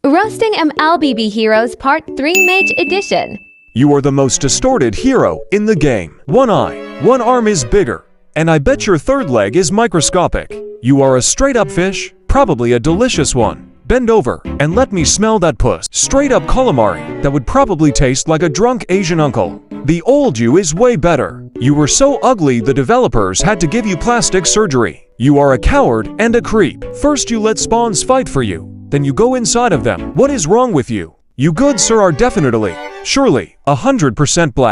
Roasting Mlbb Heroes Part 3 Mage Edition. You are the most distorted hero in the game. One eye, one arm is bigger, and I bet your third leg is microscopic. You are a straight-up fish, probably a delicious one. Bend over and let me smell that puss. Straight-up calamari that would probably taste like a drunk Asian uncle. The old you is way better. You were so ugly the developers had to give you plastic surgery. You are a coward and a creep. First you let spawns fight for you, then you go inside of them. What is wrong with you? You good sir are definitely, surely, 100% black.